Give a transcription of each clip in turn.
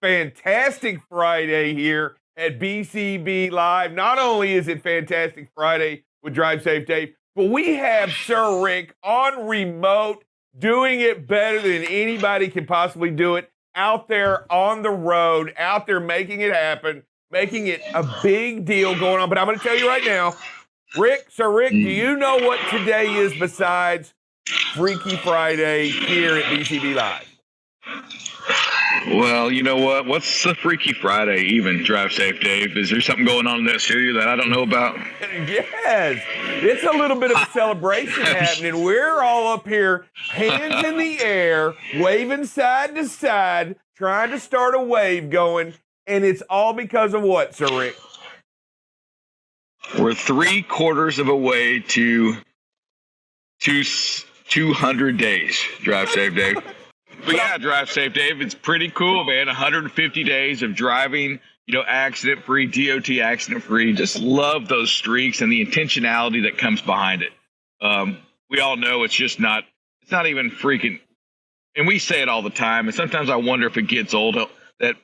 fantastic Friday here at BCB Live. Not only is it Fantastic Friday with Drive Safe Dave, but we have Sir Rick on remote doing it better than anybody can possibly do it, out there on the road, out there making it happen, making it a big deal going on. But I'm going to tell you right now, Sir Rick, do you know what today is besides Freaky Friday here at BCB Live? Well, you know what? What's the Freaky Friday even, Drive Safe Dave? Is there something going on in that studio that I don't know about? Yes. It's a little bit of a celebration happening. We're all up here, hands in the air, waving side to side, trying to start a wave going, and it's all because of what, Sir Rick? We're 3/4 of a way to 200 days, Drive Safe Dave. But yeah, Drive Safe Dave, it's pretty cool, man. 150 days of driving, accident-free, DOT accident-free. Just love those streaks and the intentionality that comes behind it. We all know it's not even freaking, and we say it all the time, and sometimes I wonder if it gets old, that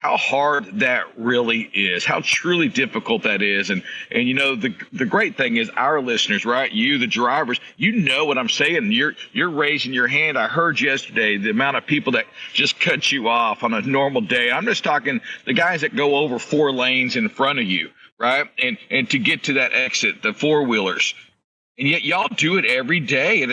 how hard that really is, how truly difficult that is. And the great thing is our listeners, right? You, the drivers, you know what I'm saying. You're raising your hand. I heard yesterday the amount of people that just cut you off on a normal day. I'm just talking the guys that go over 4 lanes in front of you, right? And to get to that exit, the four-wheelers. And yet y'all do it every day. And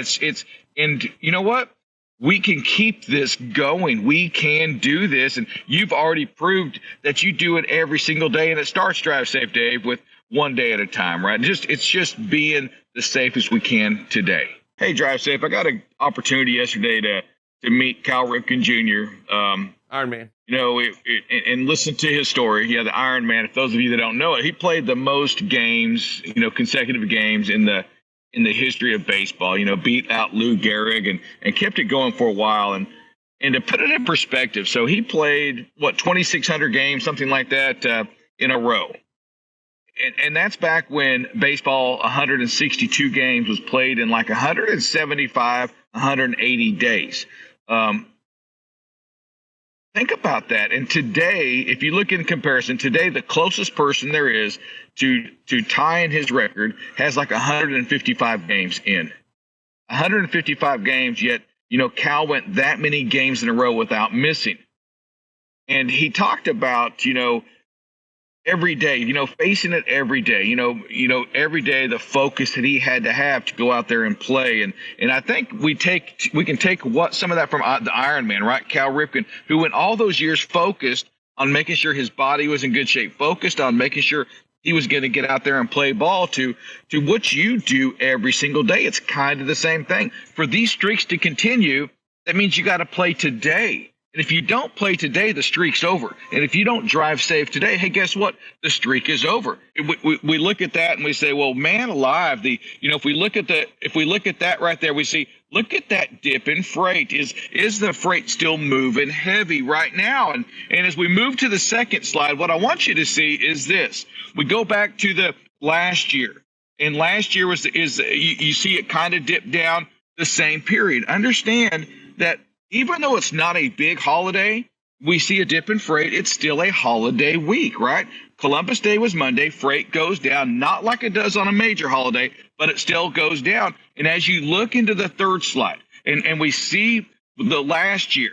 and you know what? We can keep this going. We can do this. And you've already proved that you do it every single day. And it starts, Drive Safe Dave, with one day at a time, right? It's just being the safest we can today. Hey, Drive Safe, I got an opportunity yesterday to meet Cal Ripken Jr. Iron Man. And listen to his story. Yeah, the Iron Man. For those of you that don't know it, he played the most games, consecutive games in the history of baseball, beat out Lou Gehrig and kept it going for a while. And to put it in perspective, so he played, 2,600 games, something like that, in a row. And that's back when baseball, 162 games, was played in like 175, 180 days. Think about that. And today, if you look in comparison, today the closest person there is to tying his record has like 155 games in. 155 games, yet, Cal went that many games in a row without missing. And he talked about, every day, facing it every day, every day the focus that he had to have to go out there and play. And I think we can take some of that from the Iron Man, right? Cal Ripken, who went all those years focused on making sure his body was in good shape, focused on making sure he was going to get out there and play ball, to what you do every single day. It's kind of the same thing. For these streaks to continue, that means you got to play today. And if you don't play today, the streak's over. And if you don't drive safe today, hey, guess what? The streak is over. We look at that and we say, well, man alive, if we look at that right there, we see, look at that dip in freight. Is the freight still moving heavy right now? And as we move to the second slide, what I want you to see is this. We go back to the last year. And last year you see it kind of dip down the same period. Understand that even though it's not a big holiday, we see a dip in freight. It's still a holiday week, right? Columbus Day was Monday. Freight goes down, not like it does on a major holiday, but it still goes down. And as you look into the third slide, and we see the last year.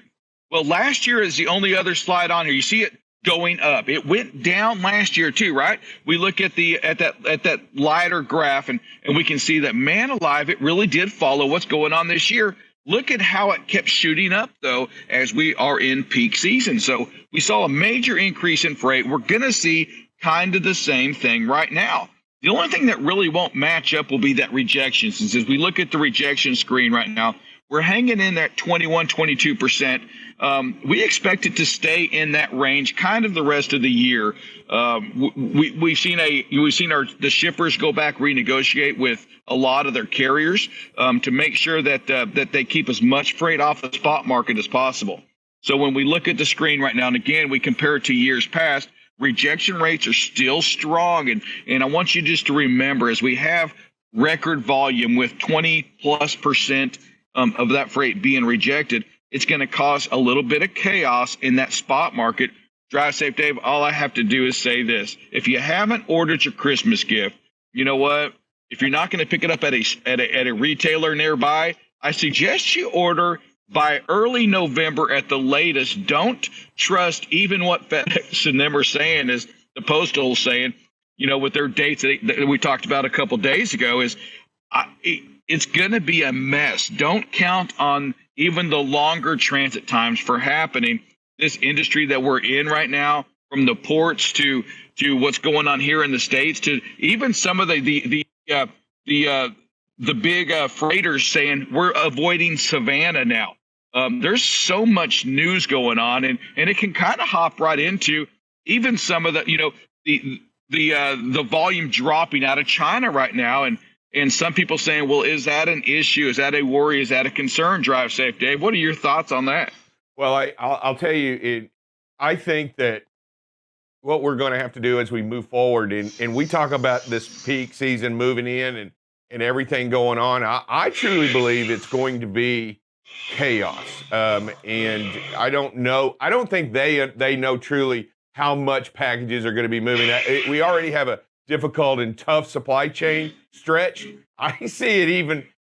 Well, last year is the only other slide on here. You see it going up. It went down last year too, right? We look at that lighter graph, and we can see that, man alive, it really did follow what's going on this year. Look at how it kept shooting up, though, as we are in peak season. So we saw a major increase in freight. We're going to see kind of the same thing right now. The only thing that really won't match up will be that rejection. Since as we look at the rejection screen right now, we're hanging in that 21, 22%. We expect it to stay in that range kind of the rest of the year. We've seen the shippers go back, renegotiate with a lot of their carriers to make sure that they keep as much freight off the spot market as possible. So when we look at the screen right now, and again, we compare it to years past, rejection rates are still strong. And I want you just to remember, as we have record volume with 20+% of that freight being rejected, it's going to cause a little bit of chaos in that spot market Drive Safe Dave, all I have to do is say this. If you haven't ordered your Christmas gift, you know what? If you're not going to pick it up at a retailer nearby, I suggest you order by early November at the latest. Don't trust even what FedEx and them are saying, is the Postal saying, with their dates that we talked about a couple days ago, is it's going to be a mess. Don't count on even the longer transit times for happening. This industry that we're in right now, from the ports to what's going on here in the States, to even some of the big freighters saying we're avoiding Savannah now. There's so much news going on, and it can kind of hop right into even some of the volume dropping out of China right now, and some people saying, well, is that an issue? Is that a worry? Is that a concern? Drive Safe Dave, what are your thoughts on that? Well, I'll tell you, I think that what we're going to have to do as we move forward, and we talk about this peak season moving in and everything going on, I truly believe it's going to be chaos. And I don't know. I don't think they know truly how much packages are going to be moving. We already have a difficult and tough supply chain stretch. I see it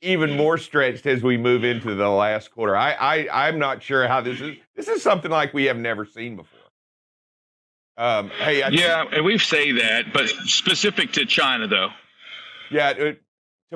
even more stretched as we move into the last quarter. I'm not sure how this is. This is something like we have never seen before. And we say that, but specific to China, though. Yeah, to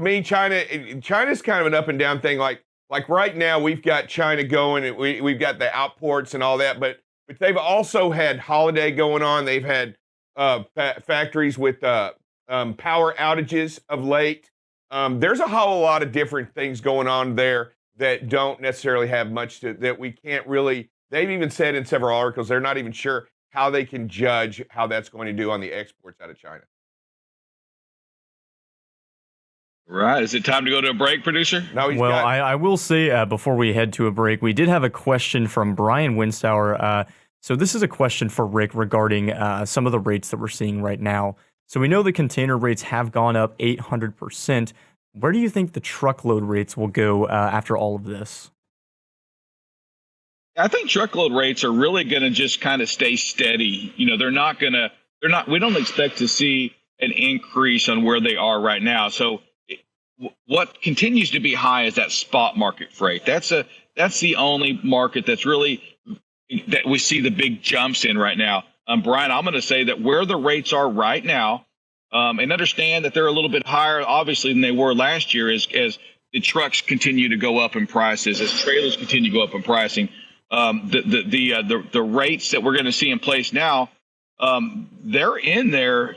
me, China's kind of an up and down thing. Like right now, we've got China going, and we've got the outports and all that, but they've also had holiday going on. They've had factories with power outages of late. There's a whole lot of different things going on there that don't necessarily have much that we can't really. They've even said in several articles they're not even sure how they can judge how that's going to do on the exports out of China. Right. Is it time to go to a break, producer? No, I will say before we head to a break, we did have a question from Brian Winstour. So this is a question for Rick regarding some of the rates that we're seeing right now. So we know the container rates have gone up 800%. Where do you think the truckload rates will go after all of this? I think truckload rates are really going to just kind of stay steady. We don't expect to see an increase on where they are right now. So what continues to be high is that spot market freight. That's the only market that's really that we see the big jumps in right now. Brian, I'm going to say that where the rates are right now, and understand that they're a little bit higher, obviously, than they were last year, as the trucks continue to go up in prices, as trailers continue to go up in pricing. The rates that we're going to see in place now, they're in there,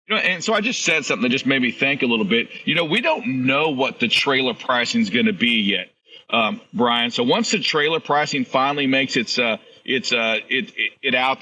and so I just said something that just made me think a little bit. We don't know what the trailer pricing is going to be yet, Brian. So once the trailer pricing finally makes it out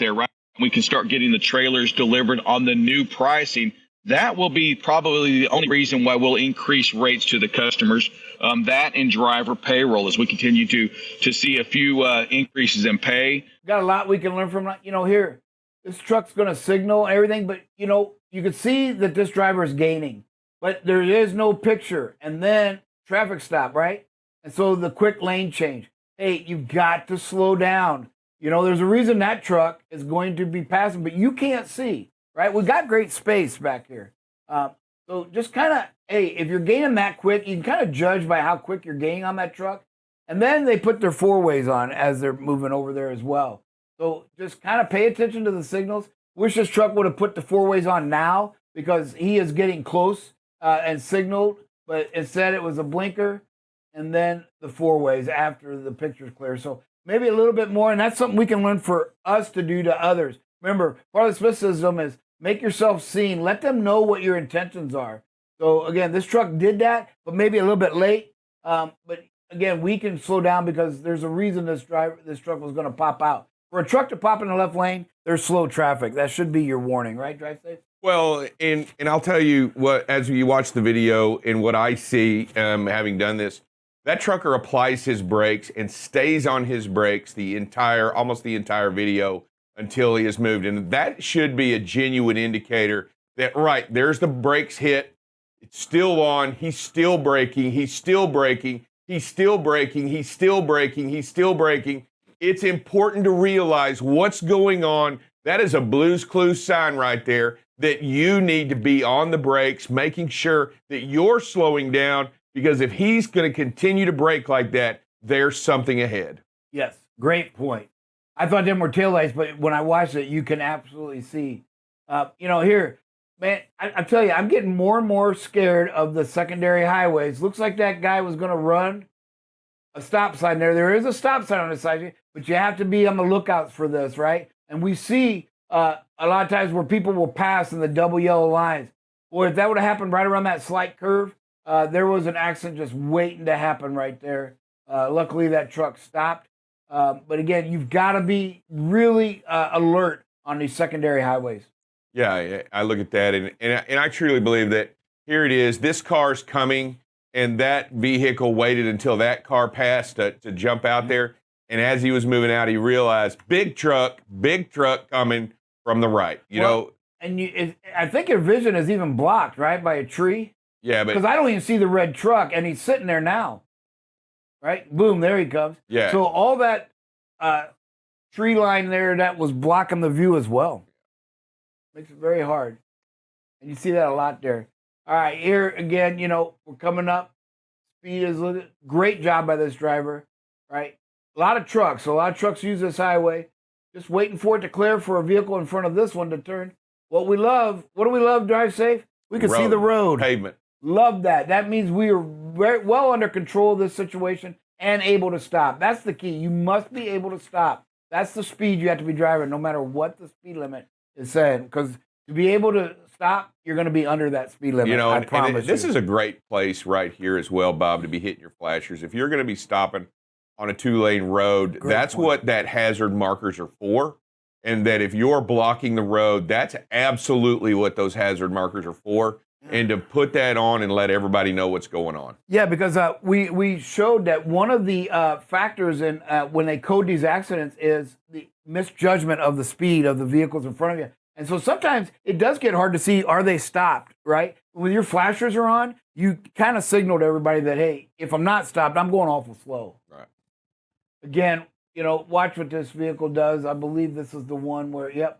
there, right, we can start getting the trailers delivered on the new pricing. That will be probably the only reason why we'll increase rates to the customers. That and driver payroll, as we continue to see a few increases in pay. Got a lot we can learn from. Here, this truck's going to signal everything, but you can see that this driver is gaining, but there is no picture, and then traffic stop, right? And so the quick lane change. Hey, you've got to slow down. There's a reason that truck is going to be passing, but you can't see. Right, we got great space back here. So just kind of, if you're gaining that quick, you can kind of judge by how quick you're gaining on that truck. And then they put their four ways on as they're moving over there as well. So just kind of pay attention to the signals. Wish this truck would have put the four ways on now, because he is getting close and signaled, but instead it was a blinker and then the four ways after the picture's clear. So maybe a little bit more, and that's something we can learn for us to do to others. Remember, part of the Smith system is make yourself seen. Let them know what your intentions are. So, again, this truck did that, but maybe a little bit late. But, again, we can slow down because there's a reason this truck was going to pop out. For a truck to pop in the left lane, there's slow traffic. That should be your warning, right, Drive Safe? Well, and I'll tell you what, as you watch the video and what I see having done this, that trucker applies his brakes and stays on his brakes almost the entire video until he has moved. And that should be a genuine indicator that, right, there's the brakes hit. It's still on. He's still braking. He's still braking. He's still braking. He's still braking. He's still braking. it's important to realize what's going on. That is a Blue's Clues sign right there that you need to be on the brakes, making sure that you're slowing down, because if he's going to continue to brake like that, there's something ahead. Yes, great point. I thought them were taillights, but when I watched it, you can absolutely see. Here, man, I tell you, I'm getting more and more scared of the secondary highways. Looks like that guy was going to run a stop sign there. There is a stop sign on the side, but you have to be on the lookout for this, right? And we see a lot of times where people will pass in the double yellow lines. Or if that would have happened right around that slight curve, there was an accident just waiting to happen right there. Luckily, that truck stopped. But again, you've got to be really alert on these secondary highways. Yeah, I look at that, and I truly believe that here it is. This car's coming, and that vehicle waited until that car passed to jump out there. And as he was moving out, he realized big truck coming from the right. And I think your vision is even blocked, right, by a tree. Yeah, but because I don't even see the red truck, and he's sitting there now. Right, boom, there he comes. Yeah. So all that tree line there that was blocking the view as well. Makes it very hard. And you see that a lot there. All right, here again, we're coming up. Speed is great job by this driver, right? A lot of trucks. So a lot of trucks use this highway. Just waiting for it to clear for a vehicle in front of this one to turn. What do we love, drive safe? We can see the road. Pavement. Love that. That means we are very well under control of this situation and able to stop. That's the key. You must be able to stop. That's the speed you have to be driving, no matter what the speed limit is saying. Because to be able to stop, you're going to be under that speed limit. I promise this is a great place right here as well, Bob, to be hitting your flashers. If you're going to be stopping on a 2-lane road, that's what that hazard markers are for. And that if you're blocking the road, that's absolutely what those hazard markers are for. And to put that on and let everybody know what's going on. Yeah, because we showed that one of the factors in when they code these accidents is the misjudgment of the speed of the vehicles in front of you. And so sometimes it does get hard to see, are they stopped, right? When your flashers are on, you kind of signal to everybody that, hey, if I'm not stopped, I'm going awful slow. Right. Again, watch what this vehicle does. I believe this is the one where,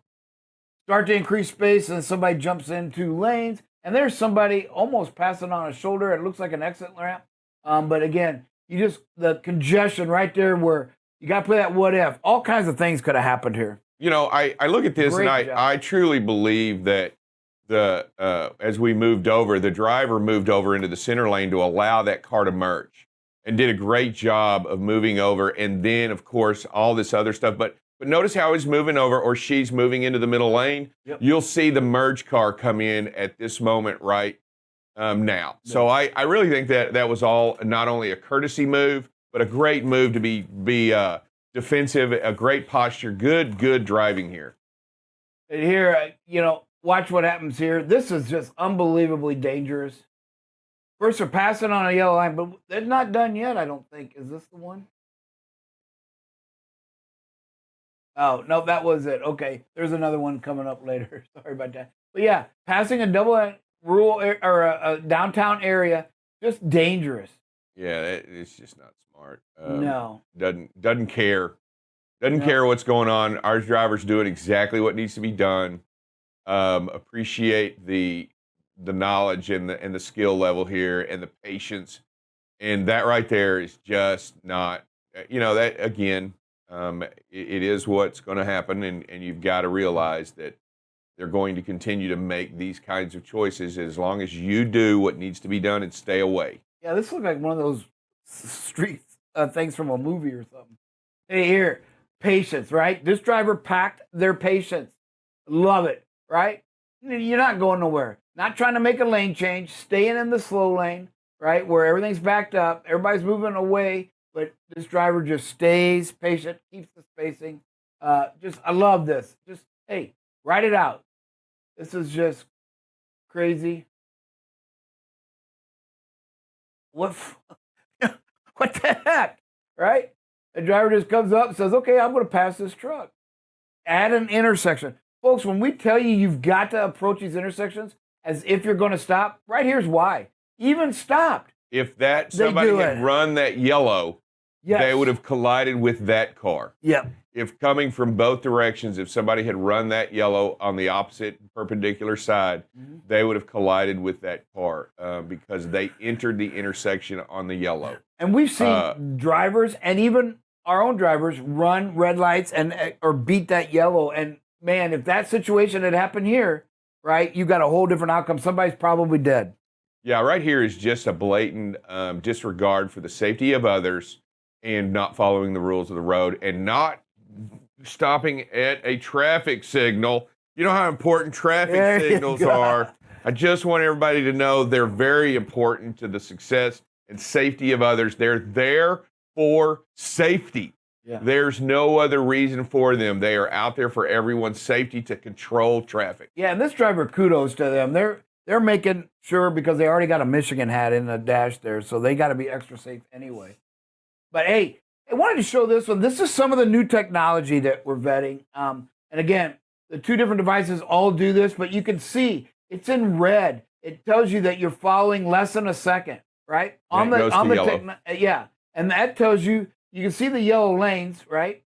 start to increase space and somebody jumps in 2 lanes. And there's somebody almost passing on a shoulder. It looks like an exit ramp. But again, the congestion right there where you got to play that what if. All kinds of things could have happened here. I look at this and I truly believe that as we moved over, the driver moved over into the center lane to allow that car to merge and did a great job of moving over. And then, of course, all this other stuff. But notice how he's moving over, or she's moving into the middle lane. Yep. You'll see the merge car come in at this moment right now. Yep. So I really think that was all not only a courtesy move, but a great move to be defensive, a great posture, good driving here. And here, watch what happens here. This is just unbelievably dangerous. First, they're passing on a yellow line, but they're not done yet, I don't think. Is this the one? Oh, no, that was it. Okay, there's another one coming up later. Sorry about that. But yeah, passing a rural or a downtown area, just dangerous. Yeah, it's just not smart. No. Doesn't care. Doesn't care what's going on. Our driver's doing exactly what needs to be done. Appreciate the knowledge and the skill level here and the patience. And that right there is just not, that again, it is what's going to happen, and you've got to realize that they're going to continue to make these kinds of choices as long as you do what needs to be done and stay away. Yeah, this looks like one of those street things from a movie or something. Hey, here, patience, right? This driver packed their patience. Love it, right? You're not going nowhere. Not trying to make a lane change, staying in the slow lane, right, where everything's backed up, everybody's moving away. But this driver just stays patient, keeps the spacing. I love this. Just, hey, write it out. This is just crazy. What the heck, right? The driver just comes up and says, okay, I'm going to pass this truck. At an intersection. Folks, when we tell you you've got to approach these intersections as if you're going to stop, right here's why. Even stopped. If somebody had run that yellow, Yes. they would have collided with that car. Yeah. If coming from both directions, if somebody had run that yellow on the opposite perpendicular side, they would have collided with that car because they entered the intersection on the yellow. And we've seen drivers and even our own drivers run red lights and or beat that yellow. And man, if that situation had happened here, right, you got a whole different outcome. Somebody's probably dead. Yeah, right here is just a blatant disregard for the safety of others and not following the rules of the road and not stopping at a traffic signal. You know how important traffic signals are. I just want everybody to know they're very important to the success and safety of others. They're there for safety. Yeah. There's no other reason for them. They are out there for everyone's safety to control traffic. Yeah, and this driver, kudos to them. They're making sure because they already got a Michigan hat in the dash there, so they got to be extra safe anyway. But hey, I wanted to show this one. This is some of the new technology that we're vetting. And again, the two different devices all do this, but you can see it's in red. It tells you that you're following less than a second, right? Yeah, it goes to yellow. Yeah, and that tells you can see the yellow lanes, right?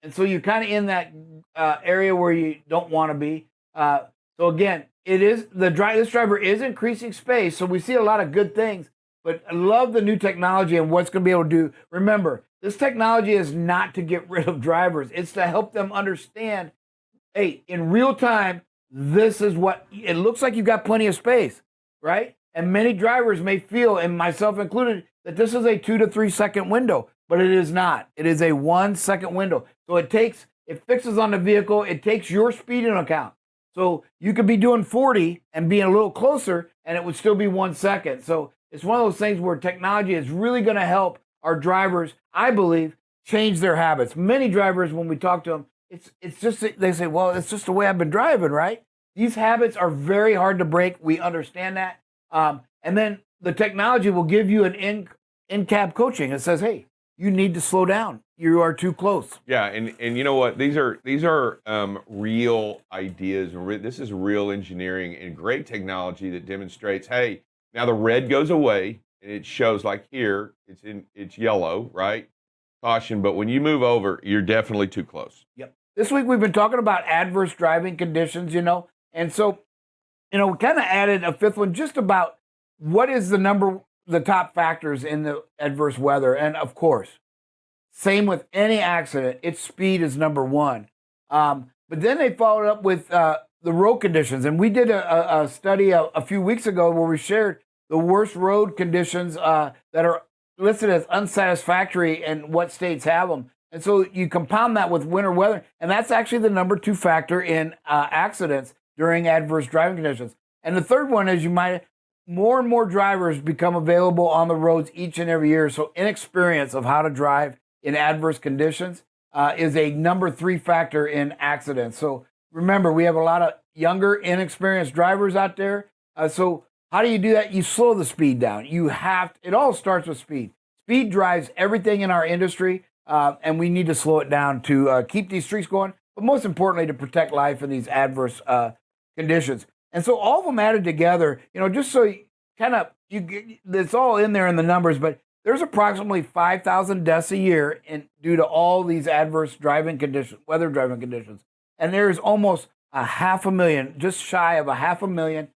And so you're kind of in that area where you don't want to be. So again, this driver is increasing space, so we see a lot of good things. But I love the new technology and what's going to be able to do. Remember, this technology is not to get rid of drivers. It's to help them understand, hey, in real time, this is what it looks like. You've got plenty of space, right? And many drivers may feel, and myself included, that this is a 2 to 3 second window, but it is not. It is a 1 second window. So it fixes on the vehicle. It takes your speed into account. So you could be doing 40 and being a little closer, and it would still be 1 second. So it's one of those things where technology is really going to help our drivers, I believe, change their habits. Many drivers, when we talk to them, it's just, they say, well, it's just the way I've been driving, right? These habits are very hard to break. We understand that. And then the technology will give you an in-cab coaching. It says, hey, you need to slow down. You are too close. Yeah, and you know what? These are real ideas. This is real engineering and great technology that demonstrates, hey, now the red goes away and it shows like here, it's yellow, right? Caution, but when you move over, you're definitely too close. Yep. This week we've been talking about adverse driving conditions, and so, we kind of added a fifth one just about what is the top factors in the adverse weather. And of course, same with any accident, its speed is number one. But then they followed up with the road conditions. And we did a study a few weeks ago where we shared the worst road conditions that are listed as unsatisfactory and what states have them. And so you compound that with winter weather, and that's actually the number 2 factor in accidents during adverse driving conditions. And the third one is more and more drivers become available on the roads each and every year. So inexperience of how to drive in adverse conditions is a number 3 factor in accidents. So remember, we have a lot of younger, inexperienced drivers out there. So how do you do that? You slow the speed down. It all starts with speed. Speed drives everything in our industry, and we need to slow it down to keep these streaks going, but most importantly, to protect life in these adverse conditions. And so all of them added together, just so it's all in there in the numbers, but there's approximately 5,000 deaths a year due to all these adverse weather driving conditions. And there's almost 500,000, just shy of 500,000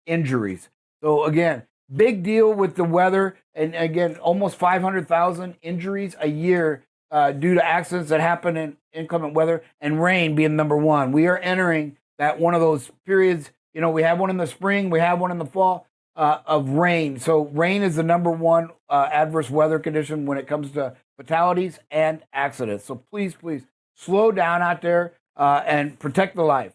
injuries. So again, big deal with the weather. And again, almost 500,000 injuries a year due to accidents that happen in inclement weather, and rain being number 1. We are entering that one of those periods. We have one in the spring, we have one in the fall of rain. So rain is the number 1 adverse weather condition when it comes to fatalities and accidents. So please slow down out there and protect the life.